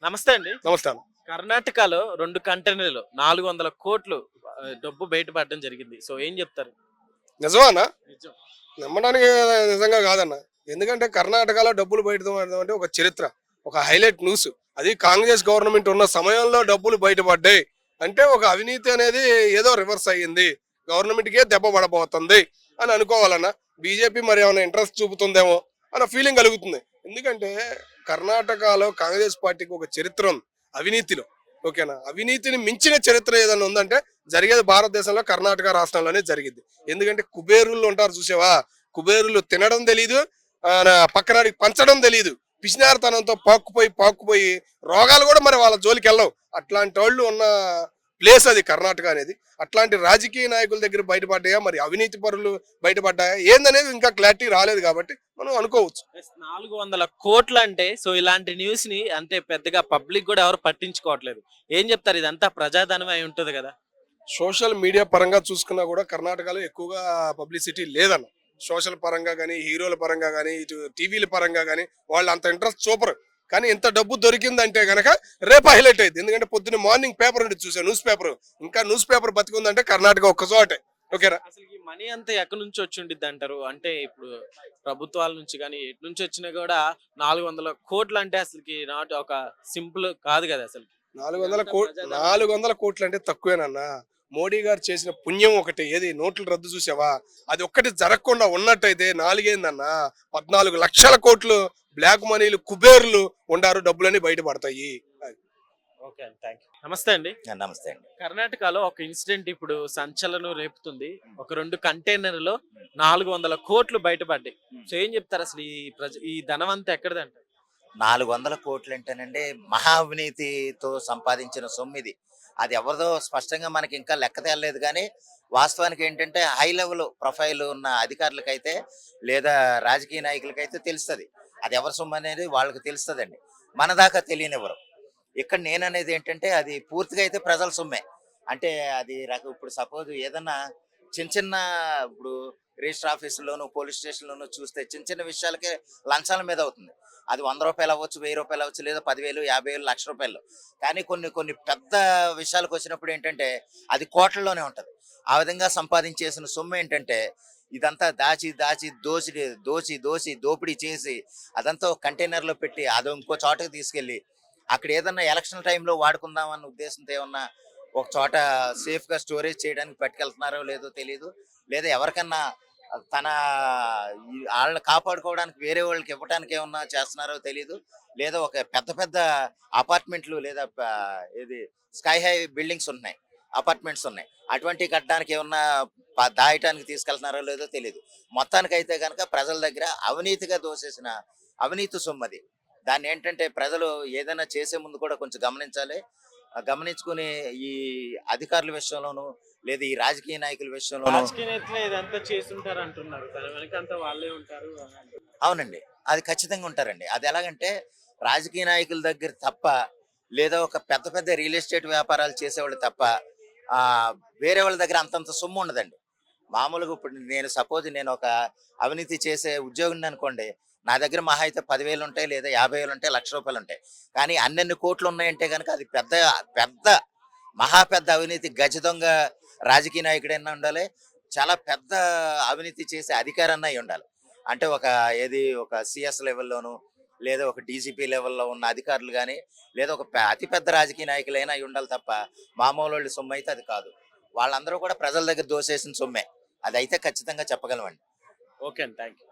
నమస్తే అండి. నమస్కారం. కర్ణాటకలో 2 కంటైనర్‌లు 400 కోట్లు డబ్బు బయటపడడం జరిగింది. సో, ఏం జెప్తారు? నిజమానా? నిజం. నమ్మడానికి నిజంగా కాదన్న. ఎందుకంటే కర్ణాటకలో డబ్బులు బయటపడడం అంటే ఒక చరిత్ర. ఒక హైలైట్ న్యూస్. అది కాంగ్రెస్ గవర్నమెంట్ ఉన్న సమయంలో డబ్బులు బయటపడ్డాయి. అంటే ఒక అవినీతి అనేది ఏదో రివర్స్ అయ్యింది. గవర్నమెంట్‌కే దెబ్బ పడబోతుంది అని అనుకోవాలన్న. బీజేపీ మరి ఏమైనా ఇంట్రెస్ట్ చూపుతుందేమో అన్న ఫీలింగ్ కలుగుతుంది. ఎందుకంటే కర్ణాటకలో కాంగ్రెస్ పార్టీకి ఒక చరిత్ర ఉంది అవినీతిలో. ఓకేనా? అవినీతిని మించిన చరిత్ర ఏదైనా ఉందంటే జరిగేది భారతదేశంలో కర్ణాటక రాష్ట్రంలోనే జరిగింది. ఎందుకంటే కుబేరులు ఉంటారు చూసావా, కుబేరులు తినడం తెలీదు, పక్కనాడికి పంచడం తెలీదు, పిసినారితనంతో పాక్కుపోయి రోగాలు కూడా మరి వాళ్ళ జోలికి వెళ్ళవు. అట్లాంటి వాళ్ళు ఉన్న ప్లేస్ అది కర్ణాటక అనేది. అట్లాంటి రాజకీయ నాయకుల దగ్గర బయటపడ్డాయా, మరి అవినీతి పరులు బయటపడ్డాయా ఏందనేది ఇంకా క్లారిటీ రాలేదు కాబట్టి మనం అనుకోవచ్చు. 400 కోట్లంటే సో, ఇలాంటి న్యూస్‌ని అంటే పెద్దగా పబ్లిక్ గూడా ఎవరు పట్టించుకోవట్లేదు. ఏం జెప్తారు? ఇదంతా ప్రజాధనమే అయి ఉంటది గదా! సోషల్ మీడియా పరంగా చూసుకున్నా కూడా కర్ణాటకలో ఎక్కువగా పబ్లిసిటీ లేదన్న. సోషల్ పరంగా కానీ, హీరోల పరంగా కానీ, ఇటు టీవీల పరంగా కానీ వాళ్ళు అంత ఇంట్రెస్ట్ చూపరు. కానీ ఇంత డబ్బు దొరికిందంటే గనక రేపు హైలైట్ అయింది. ఎందుకంటే పొద్దున్న మార్నింగ్ పేపర్ ఉండి చూసా, న్యూస్ పేపర్. ఇంకా న్యూస్ పేపర్ బతికుందంటే కర్ణాటక ఒక్క చోటే. ఓకేనా? అసలు ఈ మనీ అంతా ఎక్కడి నుంచి వచ్చి ఉండిద్దంటారు? అంటే ఇప్పుడు ప్రభుత్వాల నుంచి గాని, ఎటు నుంచి వచ్చినా గూడా 400 కోట్లంటే అసలకి నాట్ ఒక సింపుల్ కాదు గదా అసలకి. 400 ఇదంతా కోట్ ప్రజాధనం. 400 కోట్లు అంటే తక్కువేనన్నా. మోడీ గారు చేసిన పుణ్యం ఒకటి, ఏది నోట్ల రద్దు చూసావా, అది ఒక్కటి జరగకుండా ఉన్నట్టయితే నాలుగేందన్నా 14 లక్షల కోట్లు బ్లాక్ మనీలు కుబేర్లు ఉండారు, డబ్బులన్నీ బయటపడతాయి. ఓకే అండి. Thank you. నమస్తే అండి. నమస్తే అండి. కర్ణాటకలో ఒక ఇన్సిడెంట్ ఇప్పుడు సంచలనం రేపుతుంది. ఒక 2 కంటైనర్‌లో 400 కోట్లు బయటపడ్డాయి. సో, ఏం చెప్తారు అసలు ఈ ధనం అంతా ఎక్కడిదంటారు? 400 కోట్లంటేనండి మహా అవినీతితో సంపాదించిన సొమ్మిది. అది ఎవరిదో స్పష్టంగా మనకి ఇంకా లెక్క తేలలేదు కానీ, వాస్తవానికి ఏంటంటే హై లెవెల్ ప్రొఫైల్ ఉన్న అధికారులకైతే లేదా రాజకీయ నాయకులకైతే తెలుస్తది. అది ఎవరి సొమ్ము అనేది వాళ్ళకి తెలుస్తదండి. మన దాకా తెలియనివ్వరు. ఇక్కడ నేననేది ఏంటంటే అది పూర్తిగా అయితే ప్రజల సొమ్మే. అంటే అది ఇప్పుడు సపోజ్ ఏదన్నా చిన్న చిన్న ఇప్పుడు రిజిస్టర్ ఆఫీసులోను, పోలీస్ స్టేషన్‌లోను చూస్తే చిన్న చిన్న విషయాలకే లంచాల మీద అవుతుంది. అది రూ. 100 అవ్వచ్చు, రూ. 1000 అవ్వచ్చు, లేదా 10,000, 50,000, రూ. 1,00,000. కానీ కొన్ని పెద్ద విషయాలకొచ్చినప్పుడు ఏంటంటే అది కోట్లలోనే ఉంటది. ఆ విధంగా సంపాదించేసిన సొమ్ము ఏంటంటే ఇదంతా దోపిడీ చేసి అదంతా ఒక కంటైనర్‌లో పెట్టి అది ఇంకో చోటకి తీసుకెళ్ళి అక్కడ ఏదన్నా ఎలక్షన్ టైంలో వాడుకుందాం అన్న ఉద్దేశంతో ఏమన్నా ఒక చోట సేఫ్‌గా స్టోరేజ్ చేయడానికి పట్టుకెళ్తున్నారో లేదో తెలీదు. లేదా ఎవరికన్నా తన ఆళ్ళని కాపాడుకోవడానికి వేరే వాళ్ళకి ఇవ్వటానికి ఏమన్నా చేస్తున్నారో తెలీదు. లేదా ఒక పెద్ద పెద్ద అపార్ట్మెంట్లు లేదా ఏది స్కై హై బిల్డింగ్స్ ఉంటున్నాయి. అపార్ట్మెంట్స్ ఉన్నాయి. అటువంటివి కట్టడానికి ఏమన్నా దాయటానికి తీసుకెళ్తున్నారో లేదో తెలీదు. మొత్తానికైతే గనక ప్రజల దగ్గర అవినీతిగా దోసేసిన అవినీతి సొమ్మది. దాన్నేంటంటే ప్రజలు ఏదైనా చేసే ముందు కూడా కొంచెం గమనించాలి. గమనించుకుని ఈ అధికారుల విషయంలోనూ లేదా ఈ రాజకీయ నాయకుల విషయంలోనూ రాజకీయ నేతలే ఇదంతా చేసుంటారు అంటున్నారు. దాని వెనకంతా వాళ్ళే ఉంటారు అని అంటున్నారు. అవునండి. అది ఖచ్చితంగా ఉంటారండి. అది ఎలాగంటే రాజకీయ నాయకుల దగ్గర తప్ప లేదా ఒక పెద్ద పెద్ద రియల్ ఎస్టేట్ వ్యాపారాలు చేసేవాళ్ళు తప్ప వేరే వాళ్ళ దగ్గర అంతంత సొమ్ము ఉండదండి. మామూలుగా ఇప్పుడు నేను ఒక అవినీతి చేసే ఉద్యోగిని అనుకోండి. నా దగ్గర మహా అయితే 10,000 ఉంటాయి, లేదా 50,000 ఉంటాయి, రూ. 1,00,000 ఉంటాయి. కానీ అన్నన్ని కోట్లు ఉన్నాయంటే గనక అది పెద్ద పెద్ద మహా పెద్ద అవినీతి గజ దొంగ రాజకీయ నాయకుడైనా ఉండాలి. చాలా పెద్ద అవినీతి చేసే అధికారన్నా అయి ఉండాలి. అంటే ఒక సీఎస్ లెవెల్‌లోను లేదా ఒక డీజీపీ లెవెల్‌లో ఉన్న అధికారులు గాని, లేదా ఒక అతి పెద్ద రాజకీయ నాయకులైనా అయి ఉండాలి తప్ప మామూలోళ్ళ సొమ్ము అయితే అది కాదు. వాళ్ళందరూ కూడా ప్రజల దగ్గర దోసేసిన సొమ్మే. అదైతే ఖచ్చితంగా చెప్పగలమండి. ఓకే అండి. Thank you.